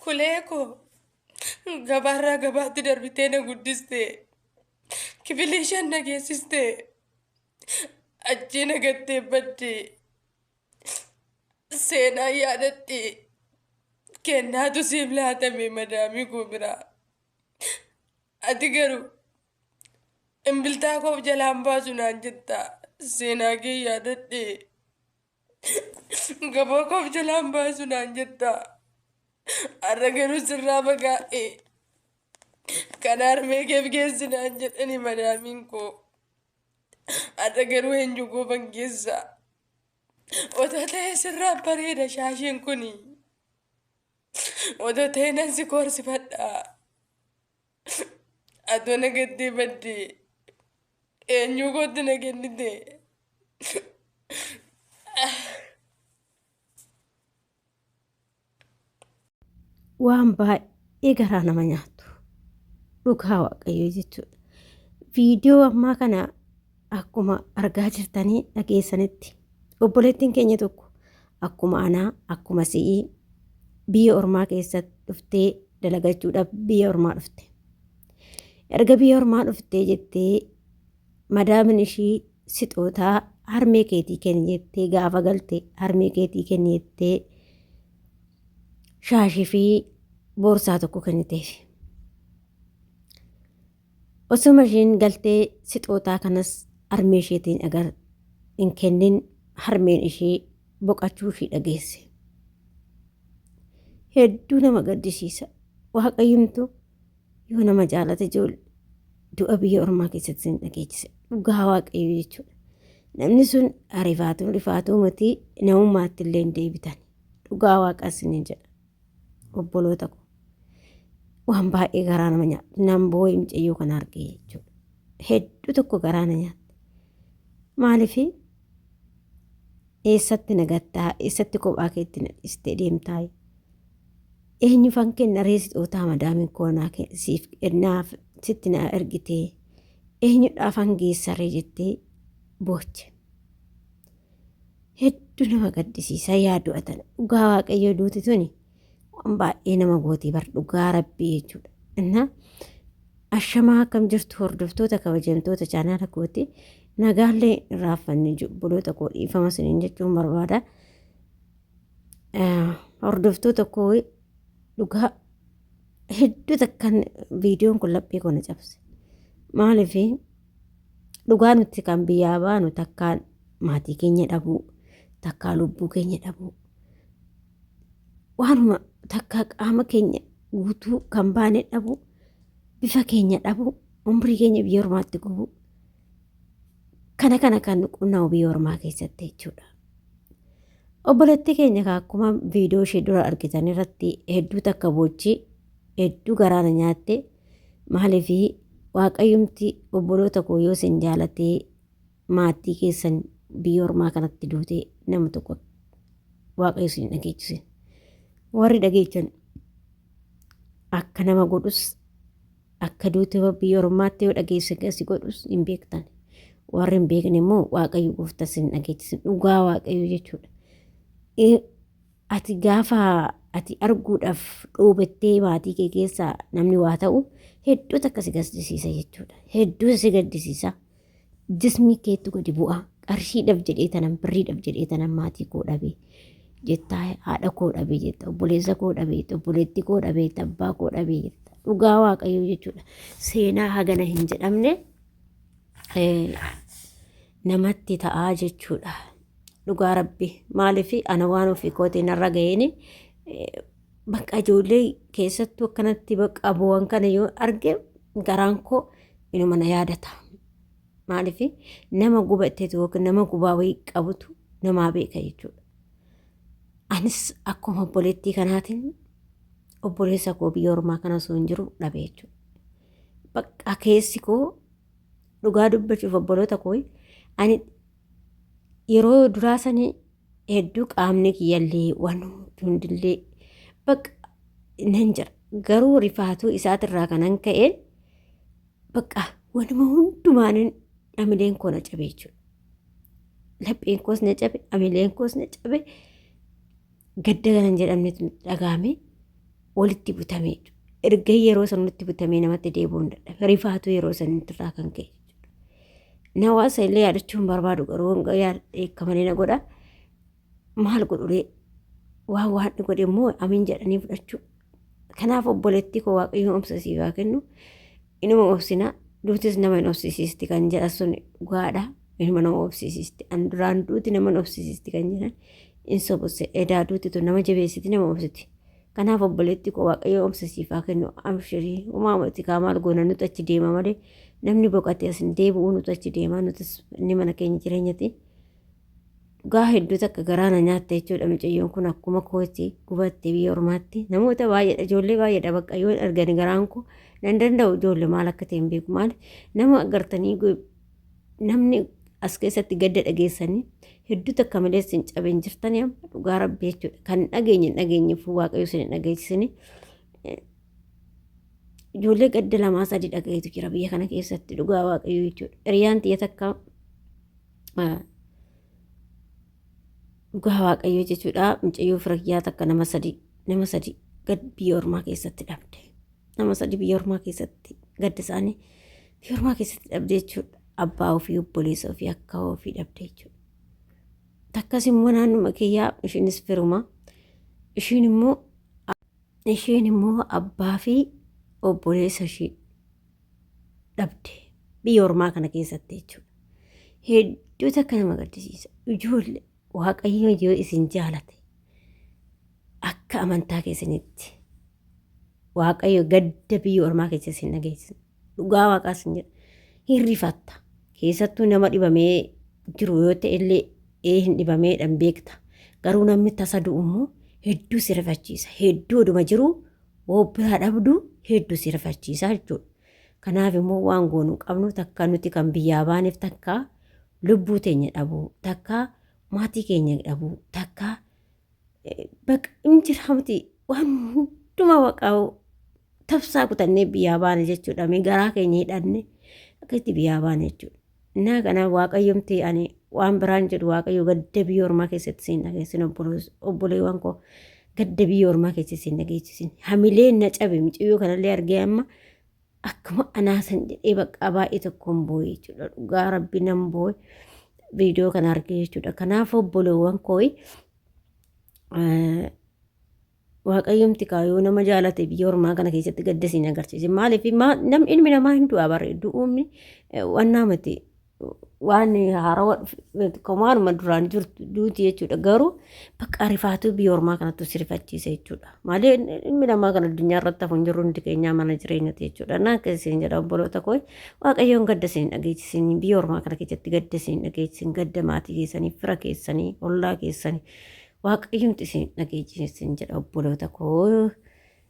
Kuleeko gabaarraa gabaatti darbitee na guddiste. Kifilee shan na geessiste. Achii na gattee badde. Seenaa yaadadhe. Kennaatu siif laatame madaamii koo biraa. Ati garuu imbiltaa koof jalaan baasu naan jetta. Seenaa kee yaadadhe. Gabaa koof jalaan baasu naan jetta. Har'a garuu sirraa fagaa'e. Kan harmee keef geessi naan jedhani madaamiin koo. Har'a garuu eenyu goofan keessa. Otoo ta'ee sirraa bareeda shaasheen kuni. Otoo ta'ee nan si koorsifadha. Atoo na gattee badde. Eenyu kootti na kennite. Waan baay'ee garaa nama nyaatu dhugaa waaqayyoo jechuudha. Viidiyoo ammaa kana akkuma argaa jirtanii dhageessanitti obboleettiin keenya tokko akkuma anaa akkuma si'ii biyya ormaa keessatti dhuftee dalagachuudhaaf biyya ormaa dhufte. Erga biyya ormaa dhuftee jettee madaamin ishii sixootaa harmee keetii kenni jettee gaafa galte harmee keetii kenni jettee shaashii fi boorsaa tokko kenniteef. Osuma ishiin galtee sixootaa kanas harmee isheetiin agar hin kennin harmeen ishee boqachuu ishii dhageesse. Hedduu nama gaddisiisa. Waaqayyumtu yoo nama jaalate ijoollee du'a biyya ormaa keessatti hin dhageechise. Dhugaa waaqayyoo jechuudha. Namni sun rifaatuu matii namummaatti illee hin deebitan. Dhugaa waaqas ni jedha. Obboloota ko waan baay'ee garaa nama nyaatu nan boo'ee mucayyoo kana argee jechuudha. Hedduu tokko garaa na nyaatti. Maaliif eessatti nagattaa eessatti kophaa keetti na dhistee deemtaa eenyu fan kenna reessixootaa madaamin koonaa siif naaf sitti na ergitee eenyudhaafan geessaree jettee booche. Hedduu nama gaddisiisa yaadu atan dhugaa waaqayyoo duuti tuni. Waan baay'ee nama gootii bar dhugaa rabbii jechuudha. Innaa ashamaa akkam jirtu hordoftoota kabajamtoota chaanaala kooti nagaallee irraaffanni obboloota koo dhiifama siniin jechuun barbaada. Hordoftoota koo dhugaa hedduu takkan viidiyoon kun laphee koo na cabse. Maaliif dhugaa nuti kan biyyaa baanu takkaan maatii keenya dhabuu takkaa lubbuu keenya dhabuu waanuma takkaa qaama keenya guutuu kan baane dhabuu bifa keenya dhabuu umrii keenya biyya ormaatti gubuu kana kan qunnaa biyya ormaa keessatti jechuudha. Obboleettii keenya akkuma viidiyoo ishee dura argitan irratti hedduu takka boochii hedduu garaana nyaatte maaliif waaqayyumti obboloota koo yoo isin jaalatee maatii keessan biyya ormaa kanatti duutee nama tokko waaqayyo isin dhageechise. Warri dhageechan akka nama godhus akka duute biyya ormaatti yoo dhageessan kasi godhus hin beektan. Warri hin beekne immoo waaqayyo gooftaa isin dhageechise dhugaa waaqayyo jechuudha. Ati gaafa ati arguudhaaf dhoobattee maatii kee keessaa namni waa ta'u hedduu takka si gaddisiisa jechuudha. Hedduu si gaddisiisa. Jismii keetti gadi bu'a. Qarshiidhaaf jedhee tanan birriidhaaf jedhee tanan maatii koo dhabee jettaa haadha koo dhabee jetta obboleessa koo dhabee obboleetti koo dhabee abbaa koo dhabee jetta. Dhugaa waaqayyoo jechuudha. Seenaa hagana hin jedhamne namatti ta'aa jechuudha. Dhugaa rabbi maaliif ana waan ofii kootii narra ga'een bakka ijoollee keessattuu akkanatti bakka bu'an kana yoo arge garaan koo inuma na yaadata. Maaliif nama gubatteetu yookiin nama gubaa wayii qabutu namaa beeka jechuudha. Anis akkuma obboleettii kanaatiin obboleessa koo biyya ormaa kana osoo hin jiru dhabe jechuudha. Bakka keessi koo dhugaa dubbachuuf obboloota koo ani yeroo duraa sanii hedduu qaamni kiyyallee waan hundillee bakka nan jira. Garuu rifaatuu isaatirraa kanan ka'een bakka wanuma hundumaan amileen koo na cabe jechuudha. Lapheen koos na cabe amileen koos na cabe gadda ganan jedhamnetu dhagaame walitti butamee erga yeroo san walitti butamee namatti deebi'uu hin dadhabe rifaatu yeroo san irraa kan ka'e. Nawaasa illee yaadachuun barbaadu garuu eekkamanii na godha maal godhulee waan waanni godhe immoo amiin jedhanii fudhachuu. Kanaaf obboleettii koo waaqayyoon obsasiifaa kennu inuma obsinaa duutis nama hin obsisiisti kan jedhan sun dhugaadha. Inuma nama obsisiisti duraan duuti nama hin obsisiisti kan jedhan in sobusse edaa duutitu nama jabeessiti nama obsiti. Kanaaf obboleettii koo waaqayyoon obsasiifaa kennu abshirii uumamatti maal goona nuti achi deema malee namni boqotee as hin deebi'u nuti achi deemaa nutis inni mana keenya jireenyatti. Dhugaa hedduu takka garaana nyaatta jechuudha mucayyoon kun akkuma kooti gubattee biyya ormaatti namoota baay'eedha ijoollee baay'eedha bakka yoo argani garaan koo nan danda'u ijoollee maal akka ta'e hin beeku maal nama agartanii namni as keessatti gadda dhageessanii hedduu takka malee sin cabeen jirtanii amma dhugaa rabbii jechuudha kan dhageenye waaqayyo sin dhageessisanii ijoollee gadda lamaa sadii dhagayetu jira biyya kana keessatti dhugaa waaqayyo jechuudha hiriyaan xiyya takka dhugaa waaqayyo jechuudha mucayyoo firayyaa takka nama sadii gad biyya ormaa keessatti dhabde nama sadii biyya ormaa keessatti gadda isaanii biyya ormaa keessatti dhabde jechuudha abbaa ofii obboleessa ofii akka ofii dhabde jechuudha. Takkas immoo naannuma kiyyaa ishiinis firuma ishiin immoo abbaa fi obboleessa ishii dhabde biyya ormaa kana keessatti jechuudha. Hedduu takka nama gaddisiisa ijoollee waaqayyo yoo isin jaalate akka amantaa keessanitti waaqayyo gadda biyya ormaa keessa isin dhageessisa dhugaa waaqaa isin jedha hirrifatta keessattuu nama dhibamee jiru yoo ta'e illee hin dhibameedhaan beekta garuu namni tasa du'u immoo hedduu si rifachiisa hedduu oduma jiru biraa dhabdu hedduu si rifachiisa jechuudha. Kanaaf immoo waan goonuu qabnu takka nuti kan biyyaa baaneef takka lubbuu teenya dhabuu takka maatii keenya dhabuu takka bakka injiraamti waan hundumaa waqaa tabsaa kutannee biyyaa baane jechuudha. Garaa keenya hidhanne akkatti biyyaa baane jechuudha. Innaa kanaaf waaqayyoomti ani waan biraan jedhu waaqayyo gadda biyya ormaa keessatti siin dhageessin obboleewwan koo gadda biyya ormaa keessatti siin dhageessisin hamilee na cabe mucayyoo kanallee argee amma akkuma anaasan jedhee bakka baay'ee tokkoon boo'e jechuudha. Dhugaa rabbi nan boo'e viidiyoo kana argee jechuudha. Kanaaf obboleewwan koo waaqayyoomti kaayoo nama jaalate biyya ormaa kana keessatti gadda siin agarsiise maaliif ilmi namaa hin du'a bareedu uumni waan namatti waan haarawaa komaanuma duraan jirtu duuti jechuudha. Garuu bakka rifaatuu biyya ormaa kanatti sirfachiise jechuudha. Malee ilmi namaa kan addunyaa irratti hafuun jiru hundi keenyaa mana jireenyati jechuudha. Naa akkasiin jedha obboloota koo waaqayyoon gadda siin dhageessisin biyya ormaa kana keessatti gadda siin dhageessisin gadda maatii keessanii fira keessanii ollaa keessanii waaqayyoon siin dhageessisin jedha obboloota koo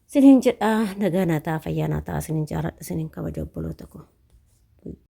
sinin jedha nagaa naa ta'a fayyaa naa ta'a sinin jaaladha sinin kabaja obboloota koo.